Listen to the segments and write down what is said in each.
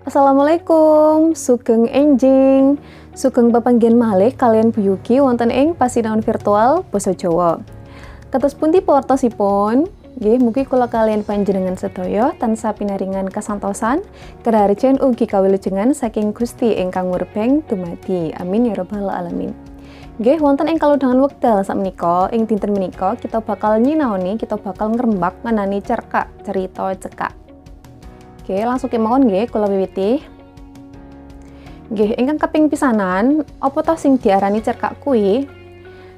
Assalamualaikum, sugeng enjing. Sugeng pepanggihan malih kalian Bu Yuki wonten ing pasinaon virtual basa Jawa. Kados pundi pawartosipun? Nggih, mugi kula kalian panjenengan sedaya tansah pinaringan kasantosan, karaharjan ugi kawilujengan saking Gusti ingkang murbeng dumadi. Amin ya rabbal alamin. Nggih, wonten ing kalodhangan wekdal sakmenika, ing dinten menika kita bakal nyinaoni, kita bakal ngrembak ngenani cerkak, cerita cekak. Oke, langsung kemawon nggih kula wiwiti. Nggih, ingkang kaping pisanan, apa ta sing diarani cerkak kuwi?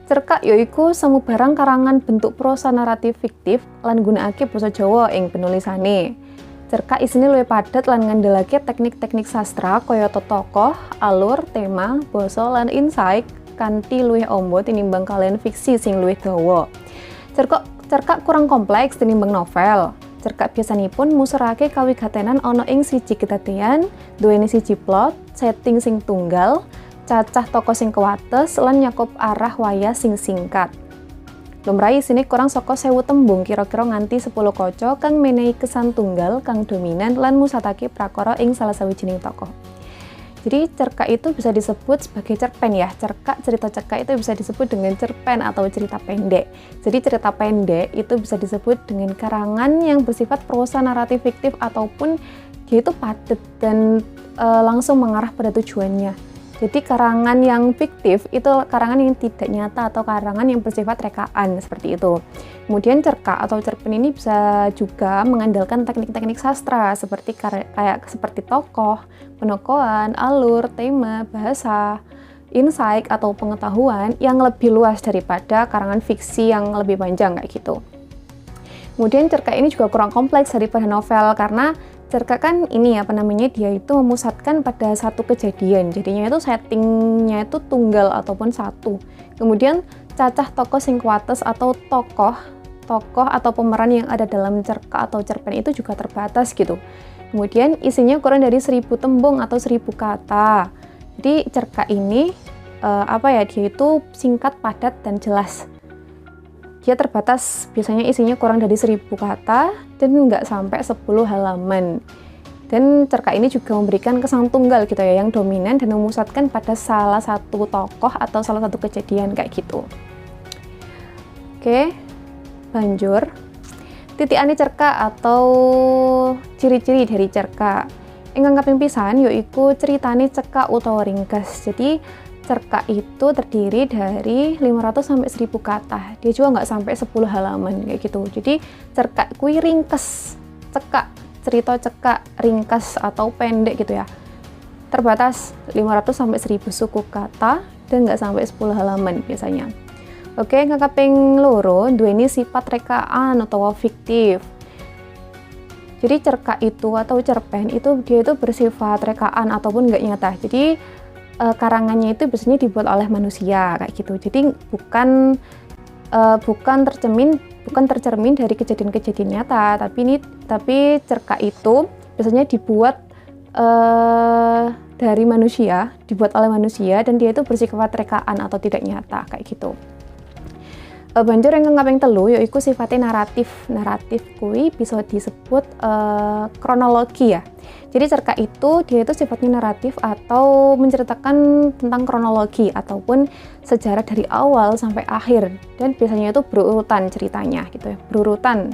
Cerkak yaiku samubarang karangan bentuk prosa naratif fiktif lan gunakake basa Jawa ing penulisane. Cerkak isine luwih padhet lan ngandhelake teknik-teknik sastra kayata tokoh, alur, tema, basa lan insight kanthi luwih amba tinimbang kalian fiksi sing luwih dawa. Cerkak kurang kompleks tinimbang novel. Cerkak biasanipun muserake kawigatenan ana ing siji kedadean, duweni siji plot, setting sing tunggal, cacah tokoh sing kuwates lan nyakup arah wayah sing singkat. Lumrahe isine kurang saka 1000 tembung kira-kira nganti 10 kaca kang menehi kesan tunggal kang dominan lan musatake prakara ing salah sawijining tokoh. Jadi cerkak itu bisa disebut sebagai cerpen ya. Cerita cerkak itu bisa disebut dengan cerpen atau cerita pendek. Jadi cerita pendek itu bisa disebut dengan karangan yang bersifat prosa naratif fiktif ataupun dia itu padat dan langsung mengarah pada tujuannya. Jadi karangan yang fiktif itu karangan yang tidak nyata atau karangan yang bersifat rekaan seperti itu. Kemudian cerkak atau cerpen ini bisa juga mengandalkan teknik-teknik sastra seperti seperti tokoh, penokohan, alur, tema, bahasa, insight atau pengetahuan yang lebih luas daripada karangan fiksi yang lebih panjang kayak gitu. Kemudian cerkak ini juga kurang kompleks daripada novel karena cerkak kan ini dia itu memusatkan pada satu kejadian. Jadinya itu settingnya itu tunggal ataupun satu. Kemudian cacah tokoh sing kuwates atau tokoh atau pemeran yang ada dalam cerkak atau cerpen itu juga terbatas gitu. Kemudian isinya kurang dari 1000 tembung atau 1000 kata. Jadi cerkak ini dia itu singkat, padat dan jelas. Dia terbatas, biasanya isinya kurang dari 1000 kata dan nggak sampai 10 halaman. Dan cerkak ini juga memberikan kesan tunggal gitu ya, yang dominan dan memusatkan pada salah satu tokoh atau salah satu kejadian kayak gitu. Oke, banjur titikane cerkak atau ciri-ciri dari cerkak. Ingkang kaping pisan yaiku ceritane cekak utawa ringkas. Jadi cerkak itu terdiri dari 500 sampai 1000 kata. Dia juga nggak sampai 10 halaman kayak gitu. Jadi cerkak kuwi ringkes, cekak, cerita cekak, ringkas atau pendek gitu ya. Terbatas 500 sampai 1000 suku kata dan nggak sampai 10 halaman biasanya. Oke, kaping loro duweni sifat rekaan atau fiktif. Jadi cerkak itu atau cerpen itu dia itu bersifat rekaan ataupun nggak nyata. Jadi karangannya itu biasanya dibuat oleh manusia kayak gitu. Jadi bukan tercermin dari kejadian-kejadian nyata, tapi cerkak itu biasanya dibuat dari manusia, dibuat oleh manusia dan dia itu bersifat rekaan atau tidak nyata kayak gitu. Banjur yang kaping telu yaiku sifatnya naratif kuwi bisa disebut kronologi ya. Jadi cerkak itu dia itu sifatnya naratif atau menceritakan tentang kronologi ataupun sejarah dari awal sampai akhir dan biasanya itu berurutan ceritanya gitu ya, berurutan.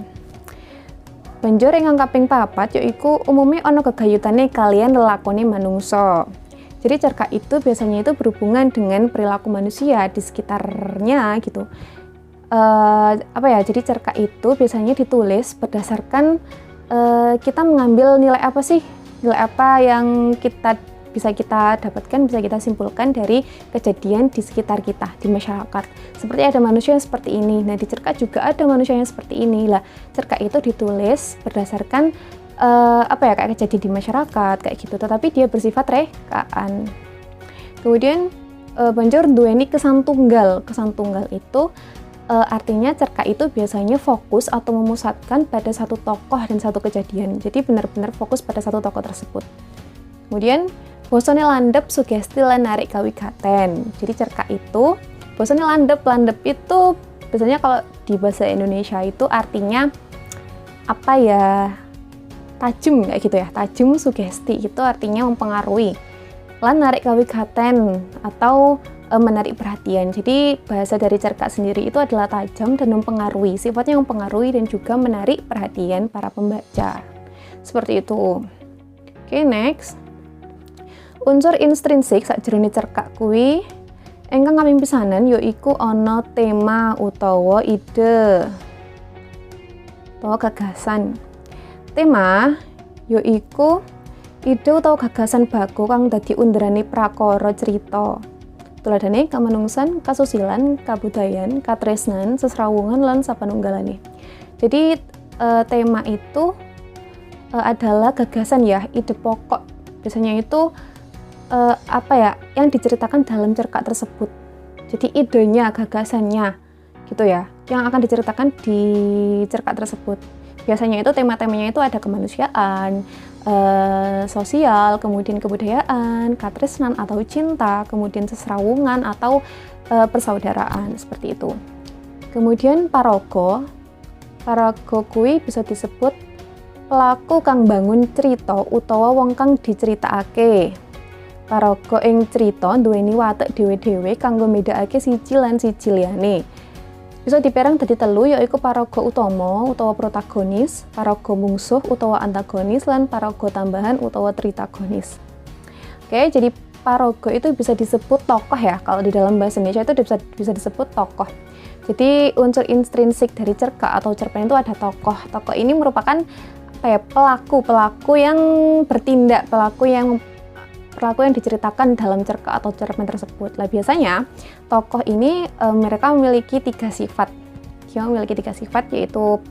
Banjur yang kaping papat yaiku umumnya ono gegayutane kalian lelakone manungsa. Jadi cerkak itu biasanya itu berhubungan dengan perilaku manusia di sekitarnya gitu. Jadi cerkak itu biasanya ditulis berdasarkan kita mengambil nilai apa yang bisa kita dapatkan, bisa kita simpulkan dari kejadian di sekitar kita, di masyarakat. Seperti ada manusia yang seperti ini, nah di cerkak juga ada manusia yang seperti ini lah. Cerkak itu ditulis berdasarkan kayak kejadian di masyarakat kayak gitu, tetapi dia bersifat rekaan. Kemudian banjur duweni kesan tunggal itu artinya cerkak itu biasanya fokus atau memusatkan pada satu tokoh dan satu kejadian. Jadi benar-benar fokus pada satu tokoh tersebut. Kemudian bosone landhep sugesti lan narik kawigaten. Jadi cerkak itu bosone landhep itu biasanya kalau di bahasa Indonesia itu artinya tajem kayak gitu ya. Tajem sugesti itu artinya mempengaruhi. Lan narik kawigaten atau menarik perhatian. Jadi bahasa dari cerkak sendiri itu adalah tajam dan mempengaruhi. Sifatnya mempengaruhi dan juga menarik perhatian para pembaca. Seperti itu. Oke, next. Unsur intrinsik sakjroning cerkak kuwi ingkang kaping pisanan yaiku ana tema utawa ide utawa gagasan. Tema yaiku ide utawa gagasan baku kang dadi underane prakara cerita. Tuladhane kamanungsan, kasusilan, kabudayan, katresnan, sesrawungan lan sapanunggalane. Jadi tema itu adalah gagasan ya, ide pokok. Biasanya itu yang diceritakan dalam cerkak tersebut. Jadi idenya, gagasannya gitu ya, yang akan diceritakan di cerkak tersebut. Biasanya itu tema-temanya itu ada kemanusiaan, sosial, kemudian kebudayaan, katresnan atau cinta, kemudian sesrawungan atau persaudaraan, seperti itu. Kemudian paraga kuwi bisa disebut pelaku kang bangun cerita utawa wong kang diceritakake. Paraga ing cerita duweni watek dhewe-dhewe kanggo mbedakake siji lan siji liyane. Bisa diperang dadi telu yaiku paraga utama utawa protagonis, paraga mungsuh utawa antagonis, lan paraga tambahan utawa tritagonis. Oke, jadi paraga itu bisa disebut tokoh ya. Kalau di dalam bahasa Indonesia itu bisa disebut tokoh. Jadi unsur intrinsik dari cerkak atau cerpen itu ada tokoh. Tokoh ini merupakan pelaku yang bertindak, pelaku yang diceritakan dalam cerkak atau cerpen tersebut. Lah biasanya tokoh ini mereka memiliki tiga sifat. Yaitu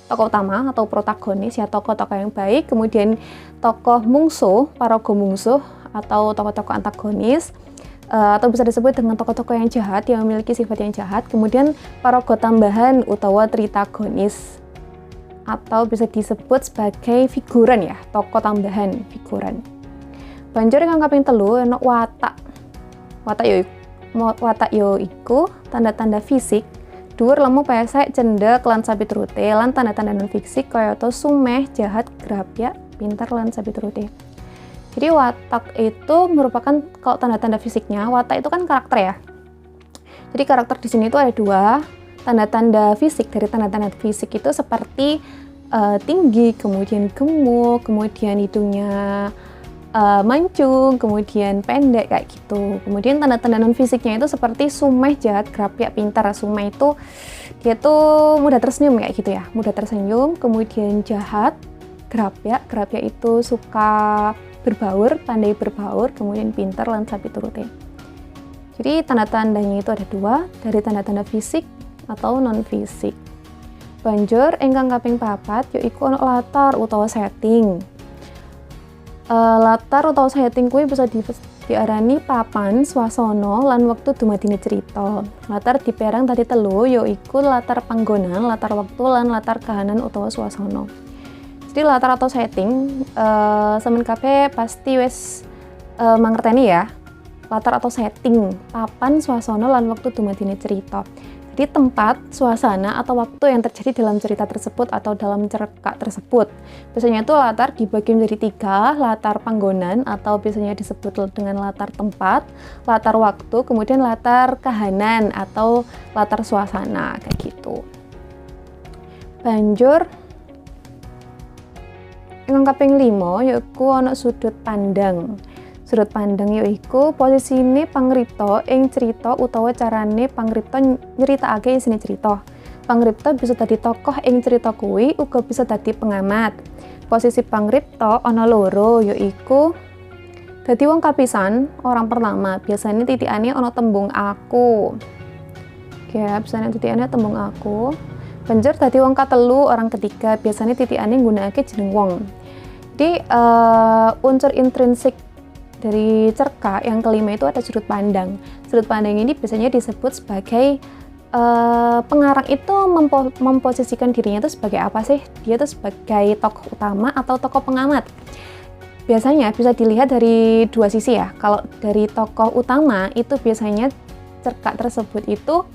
tokoh utama atau protagonis ya, tokoh-tokoh yang baik, kemudian tokoh mungsuh, paraga mungsuh atau tokoh-tokoh antagonis, atau bisa disebut dengan tokoh-tokoh yang jahat yang memiliki sifat yang jahat, kemudian paraga tambahan utawa tritagonis atau bisa disebut sebagai figuran ya, tokoh tambahan, figuran. Banjur ingkang kaping telu ana watak. Watak yo iku tanda-tanda fisik, dhuwur, lemu, pesek, cendhek lan sapiturute, lan tanda-tanda non fisik kayata sumeh, jahat, grapyak, pintar lan sapiturute. Jadi watak itu merupakan, kalau tanda-tanda fisiknya, watak itu kan karakter ya. Jadi karakter di sini itu ada dua. Tanda-tanda fisik, dari tanda-tanda fisik itu seperti tinggi, kemudian gemuk, kemudian hidungnya mancung, kemudian pendek kayak gitu. Kemudian tanda-tanda non fisiknya itu seperti sumeh, jahat, grapyak, pintar. Sumeh itu dia tuh mudah tersenyum kayak gitu ya, mudah tersenyum. Kemudian jahat, grapyak itu suka berbaur, pandai berbaur. Kemudian pintar lan sapiturute. Jadi tanda-tandanya itu ada dua, dari tanda-tanda fisik atau non fisik. Banjur ingkang kaping papat yaiku ana latar utawa setting. Latar utawa setting kuwi bisa diarani papan, swasana, lan wektu dumadine cerita. Latar diperang tadi telu yaiku latar panggonan, latar wektu, lan latar kahanan utawa swasana. Jadi latar atau setting sampeyan kabeh pasti wis mangerteni ya. Latar atau setting, papan, swasana, lan wektu dumadine cerita. Jadi tempat, suasana, atau waktu yang terjadi dalam cerita tersebut atau dalam cerkak tersebut. Biasanya itu latar dibagi menjadi tiga, latar panggonan atau biasanya disebut dengan latar tempat, latar waktu, kemudian latar kahanan atau latar suasana, kayak gitu. Banjur ingkang kaping 5 yaiku ana sudut pandang. Sudut pandang yaiku posisine pangripta ing cerita utawa carane pangripta nyeritakake isine cerita. Pangripta bisa dadi tokoh ing cerita kuwi, uga bisa dadi pengamat. Posisi pangripta ana loro yaiku dadi wong kapisan, orang pertama. Biasanya titikane ana tembung aku. Ya, biasanya titikane tembung aku. Banjur dadi wong katelu, orang ketiga. Biasanya titikane nggunakake jeneng wong. Jadi unsur intrinsik dari cerkak yang kelima itu ada sudut pandang. Sudut pandang ini biasanya disebut sebagai pengarang itu memposisikan dirinya itu sebagai apa sih? Dia itu sebagai tokoh utama atau tokoh pengamat. Biasanya bisa dilihat dari dua sisi ya. Kalau dari tokoh utama itu biasanya cerkak tersebut itu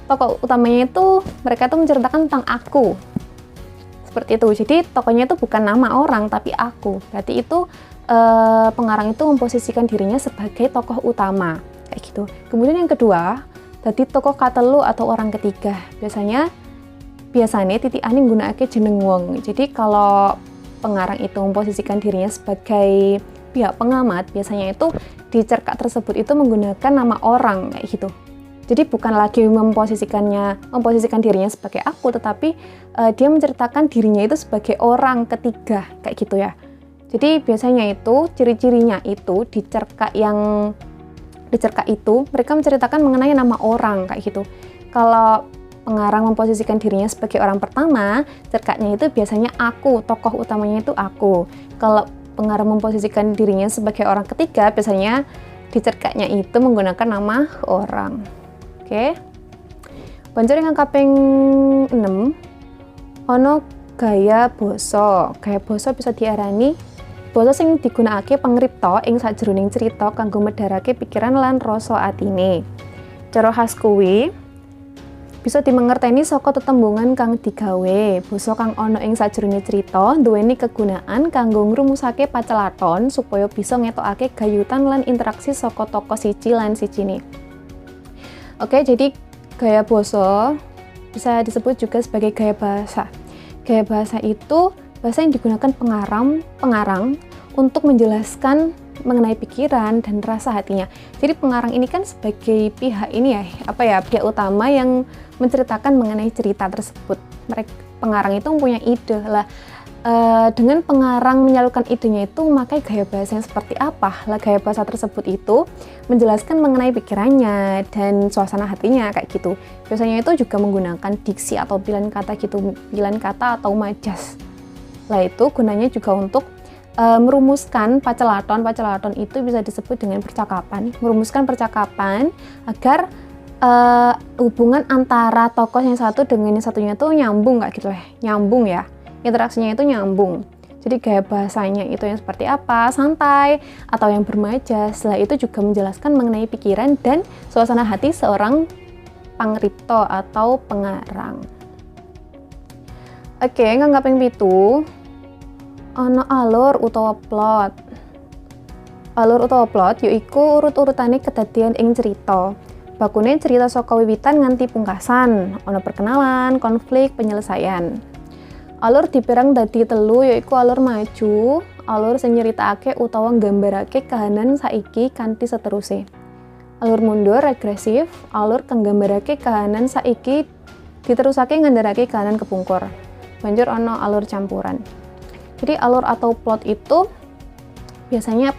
tokoh utamanya itu mereka tuh menceritakan tentang aku. Seperti itu. Jadi tokohnya itu bukan nama orang tapi aku. Berarti itu pengarang itu memposisikan dirinya sebagai tokoh utama kayak gitu. Kemudian yang kedua, jadi tokoh katelu atau orang ketiga. Biasanya titikan nggunakake jeneng wong. Jadi kalau pengarang itu memposisikan dirinya sebagai pihak pengamat, biasanya itu di cerkak tersebut itu menggunakan nama orang kayak gitu. Jadi bukan lagi memposisikan dirinya sebagai aku, tetapi dia menceritakan dirinya itu sebagai orang ketiga kayak gitu ya. Jadi biasanya itu ciri-cirinya itu di cerkak itu mereka menceritakan mengenai nama orang kayak gitu. Kalau pengarang memposisikan dirinya sebagai orang pertama, cerkaknya itu biasanya aku, tokoh utamanya itu aku. Kalau pengarang memposisikan dirinya sebagai orang ketiga, biasanya di cerkaknya itu menggunakan nama orang. Oke. Banjur yang kaping 6 ono gaya basa. Gaya basa bisa diarani basa sing digunakake pangripta ing sajroning cerita kanggo medharake pikiran lan rasa atine. Cara khas kuwi bisa dimengerteni saka tetembungan kang digawe. Basa kang ana ing sajroning cerita duweni kegunaan kanggo ngrumusake pacelathon supaya bisa ngetokake gayutan lan interaksi saka tokoh siji lan sijine. Oke, jadi gaya basa bisa disebut juga sebagai gaya bahasa. Gaya bahasa itu bahasa yang digunakan pengarang untuk menjelaskan mengenai pikiran dan rasa hatinya. Jadi pengarang ini kan sebagai pihak pihak utama yang menceritakan mengenai cerita tersebut. Pengarang itu mempunyai ide lah. Dengan pengarang menyalurkan idenya itu, maka gaya bahasanya seperti apa? Lah gaya bahasa tersebut itu menjelaskan mengenai pikirannya dan suasana hatinya kayak gitu. Biasanya itu juga menggunakan diksi atau pilihan kata atau majas. Lah itu gunanya juga untuk merumuskan pacelathon itu bisa disebut dengan percakapan. Merumuskan percakapan agar hubungan antara tokoh yang satu dengan yang satunya itu nyambung kayak gitu nyambung ya, interaksinya itu nyambung. Jadi gaya bahasanya itu yang seperti apa, santai atau yang bermajas. Setelah itu juga menjelaskan mengenai pikiran dan suasana hati seorang pangripta atau pengarang. Oke, kaping 7 ana alur utawa plot. Alur utawa plot yaiku urut-urutane kedadian ing cerita. Bakune cerita saka wiwitan nganti pungkasan, ana perkenalan, konflik, penyelesaian. Alur dipérang dadi 3 yaiku alur maju, alur sing nyeritakake utawa nggambarake kahanan saiki kanthi seterusé. Alur mundur regresif, alur kang nggambarake kahanan saiki diterusake ngandharake kahanan kepungkur. Banjur ana alur campuran. Jadi alur atau plot itu biasanya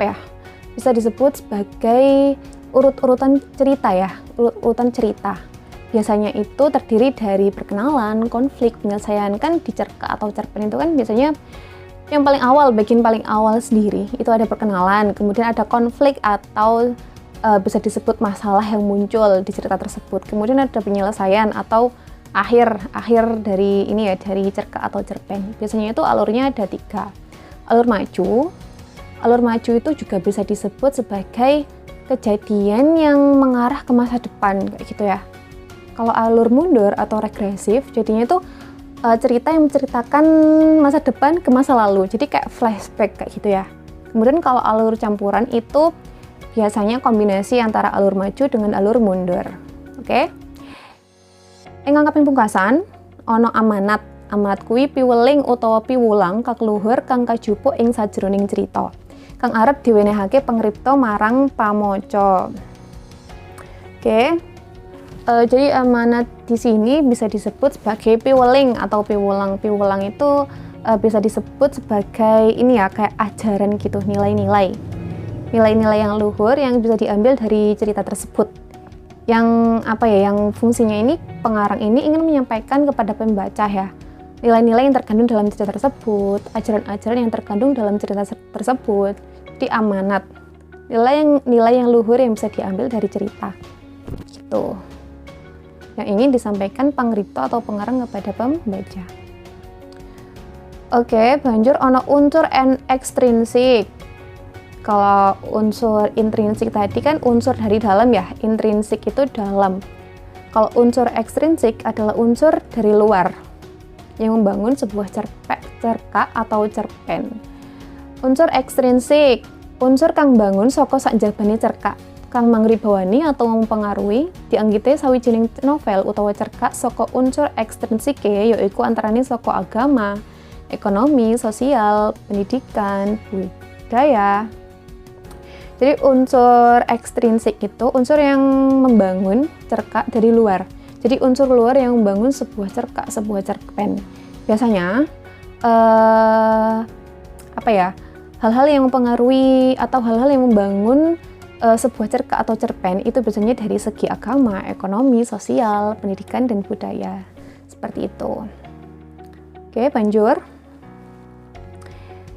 bisa disebut sebagai urut-urutan cerita ya, urutan cerita. Biasanya itu terdiri dari perkenalan, konflik, penyelesaian. Kan di cerkak atau cerpen itu kan biasanya yang bagian paling awal sendiri itu ada perkenalan, kemudian ada konflik atau bisa disebut masalah yang muncul di cerita tersebut. Kemudian ada penyelesaian atau akhir dari dari cerkak atau cerpen. Biasanya itu alurnya ada 3. Alur maju itu juga bisa disebut sebagai kejadian yang mengarah ke masa depan kayak gitu ya. Kalau alur mundur atau regresif jadinya itu cerita yang menceritakan masa depan ke masa lalu, jadi kayak flashback kayak gitu ya. Kemudian kalau alur campuran itu biasanya kombinasi antara alur maju dengan alur mundur. Oke? Ing kaping pungkasan ana amanat. Amanat kuwi piweling utawa piwulang kakluhur kang kajupuk ing sajroning cerita kang arep diwenehake pangripta marang pamaca. Oke. Jadi amanat di sini bisa disebut sebagai piweling atau piwulang. Piwulang itu bisa disebut sebagai kayak ajaran gitu, nilai-nilai yang luhur yang bisa diambil dari cerita tersebut. Yang fungsinya ini pengarang ini ingin menyampaikan kepada pembaca ya, nilai-nilai yang terkandung dalam cerita tersebut, ajaran-ajaran yang terkandung dalam cerita tersebut. Jadi amanat, nilai yang luhur yang bisa diambil dari cerita gitu, yang ingin disampaikan pangripta atau pengarang kepada pembaca. Oke, banjur ana unsur ekstrinsik. Kalau unsur intrinsik tadi kan unsur dari dalam ya, intrinsik itu dalam. Kalau unsur ekstrinsik adalah unsur dari luar. yang membangun sebuah cerkak atau cerpen. Unsur ekstrinsik, unsur kang bangun saka sakjabane cerkak, kang mangribawani atau mempengaruhi dianggite sawijining novel utawa cerkak saka unsur ekstrinsike yaiku antarane saka agama, ekonomi, sosial, pendidikan, budaya. Jadi unsur ekstrinsik itu unsur yang membangun cerkak dari luar. Jadi unsur luar yang membangun sebuah cerkak, sebuah cerpen. Biasanya hal-hal yang mempengaruhi atau hal-hal yang membangun sebuah cerkak atau cerpen itu biasanya dari segi agama, ekonomi, sosial, pendidikan, dan budaya. Seperti itu. Oke, banjur.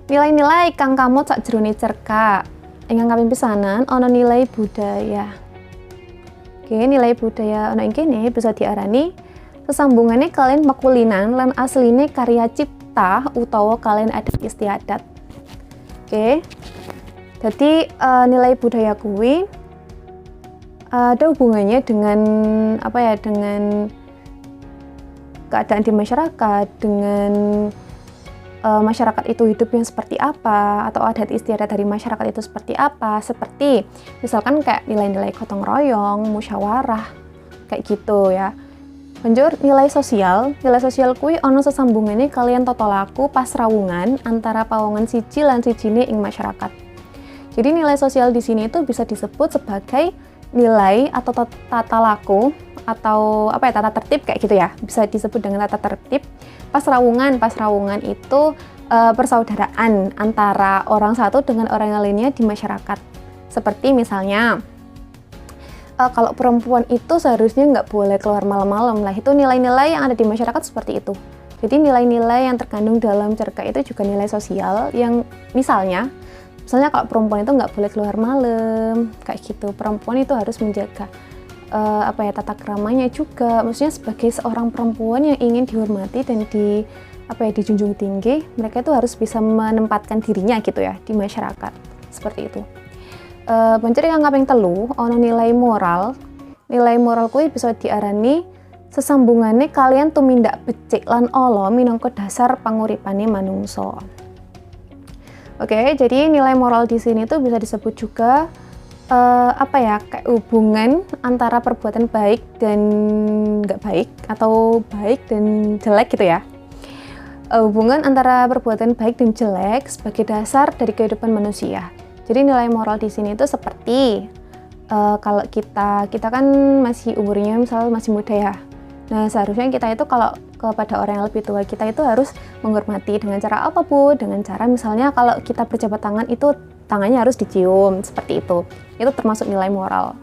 Nilai-nilai kang kamot sakjroning cerkak. Ingkang kaping pisanan ana nilai budaya. Oke, nilai budaya ana ing kene bisa diarani sesambungane kalian makulinan lan asline karya cipta utawa kalian adat istiadat. Oke. Jadi nilai budaya kuwi ada hubungannya dengan dengan keadaan di masyarakat, dengan masyarakat itu hidupnya seperti apa, atau adat istiadat dari masyarakat itu seperti apa, seperti misalkan kayak nilai-nilai gotong royong, musyawarah, kayak gitu ya. Banjur nilai sosial kuwi ana sesambungane kalian tata laku pasrawungan antara pawongan siji lan sijine ing masyarakat. Jadi nilai sosial di sini itu bisa disebut sebagai nilai atau tata laku atau tata tertib kayak gitu ya. Bisa disebut dengan tata tertib. Pasrawungan itu persaudaraan antara orang satu dengan orang lainnya di masyarakat. Seperti misalnya kalau perempuan itu seharusnya nggak boleh keluar malam-malam lah, itu nilai-nilai yang ada di masyarakat seperti itu. Jadi nilai-nilai yang terkandung dalam cerkak itu juga nilai sosial yang misalnya kalau perempuan itu nggak boleh keluar malam kayak gitu, perempuan itu harus menjaga tata keramanya juga, maksudnya sebagai seorang perempuan yang ingin dihormati dan dijunjung tinggi, mereka itu harus bisa menempatkan dirinya gitu ya di masyarakat, seperti itu. Banjur kang kaping 3 ana nilai moral. Nilai moral kuwi bisa diarani sesambungane kalian tumindak becik lan ala minangka dasar panguripane manungsa. Oke, jadi nilai moral di sini tuh bisa disebut juga kayak hubungan antara perbuatan baik dan nggak baik atau baik dan jelek gitu ya. Hubungan antara perbuatan baik dan jelek sebagai dasar dari kehidupan manusia. Jadi nilai moral di sini itu seperti kalau kita kan masih umurnya misal masih muda ya. Nah, seharusnya kita itu kalau kepada orang yang lebih tua kita itu harus menghormati dengan cara apa Bu? Dengan cara misalnya kalau kita berjabat tangan itu tangannya harus dicium, seperti itu. Itu termasuk nilai moral.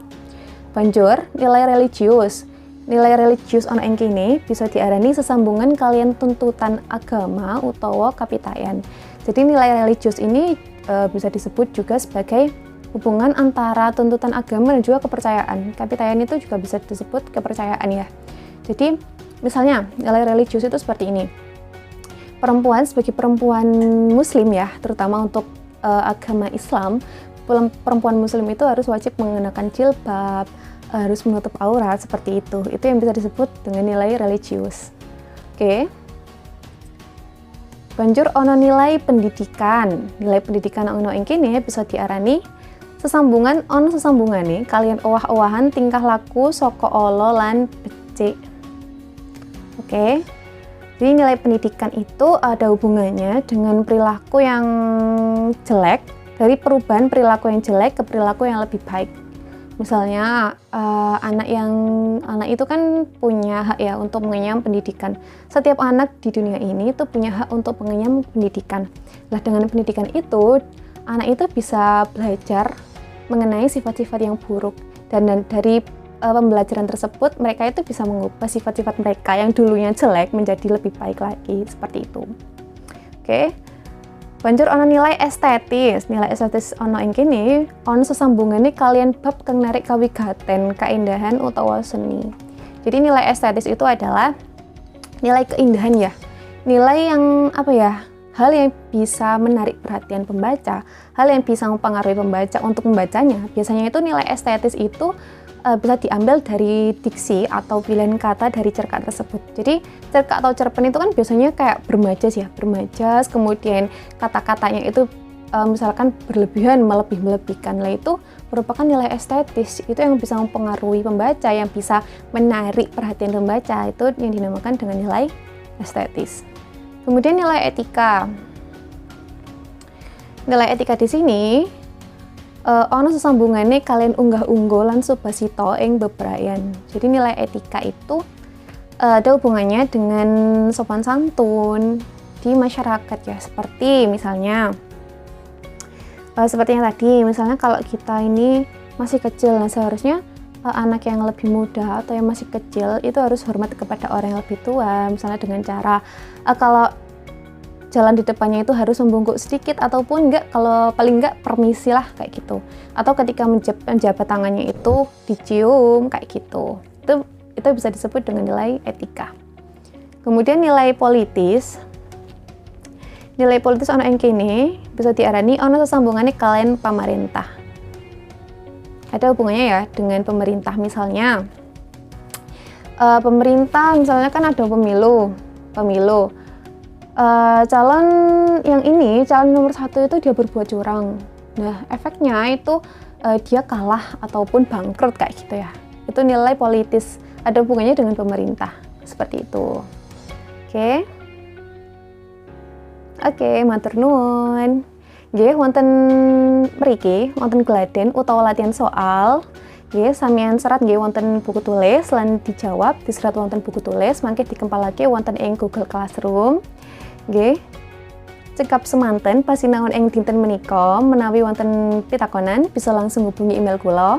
Banjur, nilai religius. Nilai religius ana ing kene bisa diarani sesambungan kalian tuntutan agama utawa kapitayan. Jadi nilai religius ini bisa disebut juga sebagai hubungan antara tuntutan agama dan juga kepercayaan. Kapitayan itu juga bisa disebut kepercayaan ya. Jadi misalnya nilai religius itu seperti ini. Perempuan sebagai perempuan muslim ya, terutama untuk agama Islam, perempuan muslim itu harus wajib mengenakan jilbab, harus menutup aurat, seperti itu. Itu yang bisa disebut dengan nilai religius. Oke. Banjur ono nilai pendidikan. Nilai pendidikan ono ing kene bisa diarani sesambungan ono sesambungane kalian owah-owahan tingkah laku saka ala lan becik. Oke. Jadi nilai pendidikan itu ada hubungannya dengan perilaku yang jelek, dari perubahan perilaku yang jelek ke perilaku yang lebih baik. Misalnya anak itu kan punya hak ya untuk mengenyam pendidikan. Setiap anak di dunia ini itu punya hak untuk mengenyam pendidikan. Nah, dengan pendidikan itu anak itu bisa belajar mengenai sifat-sifat yang buruk, dan dari pembelajaran tersebut mereka itu bisa mengubah sifat-sifat mereka yang dulunya jelek menjadi lebih baik lagi, seperti itu. Oke. Banjur ana nilai estetis. Nilai estetis ana ing kene ana sesambungane kalian bab kang narik kawigaten, keindahan utawa seni. Jadi nilai estetis itu adalah nilai keindahan ya. Nilai yang hal yang bisa menarik perhatian pembaca, hal yang bisa mempengaruhi pembaca untuk membacanya. Biasanya itu nilai estetis itu bisa diambil dari diksi atau pilihan kata dari cerkak tersebut. Jadi cerkak atau cerpen itu kan biasanya kayak bermajas ya, bermajas, kemudian kata-katanya itu misalkan berlebihan, melebih-melebihkan. Lah itu merupakan nilai estetis, itu yang bisa mempengaruhi pembaca, yang bisa menarik perhatian pembaca, itu yang dinamakan dengan nilai estetis. Kemudian nilai etika. Nilai etika di sini ono sesambungannya kalian unggah-ungguh lan subasito ing bebrayan. Jadi nilai etika itu ada hubungannya dengan sopan santun di masyarakat ya. Seperti misalnya seperti yang tadi, misalnya kalau kita ini masih kecil, nah seharusnya anak yang lebih muda atau yang masih kecil itu harus hormat kepada orang yang lebih tua. Misalnya dengan cara kalau jalan di depannya itu harus membungkuk sedikit, ataupun enggak, kalau paling enggak permisi lah kayak gitu. Atau ketika menjabat tangannya itu dicium kayak gitu. Itu bisa disebut dengan nilai etika. Kemudian nilai politis. Nilai politis ono ing kene bisa diarani ono sesambungannya kalian pemerintah. Ada hubungannya ya dengan pemerintah. Misalnya pemerintah misalnya kan ada pemilu. Calon yang ini, calon nomor 1 itu dia berbuat curang. Nah, efeknya itu dia kalah ataupun bangkrut kayak gitu ya. Itu nilai politis, ada hubungannya dengan pemerintah. Seperti itu. Oke, matur nuwun. Nggih, wonten mriki wonten gladhen utawa latihan soal. Nggih, sampeyan serat nggih wonten buku tulis lan dijawab diserat wonten buku tulis, mangke dikempalake wonten ing Google Classroom. Nggih. Cekap semanten pasinaon ing dinten menika, menawi wonten pitakonan bisa langsung hubungi email kula.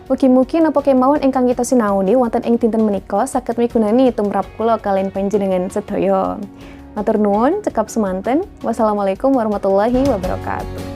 Mugi-mugi napa kemawon ingkang kita sinaoni wonten ing dinten menika saged migunani tumrap kula kaliyan panjenengan sedaya. Matur nuwun, cekap semanten. Wassalamualaikum warahmatullahi wabarakatuh.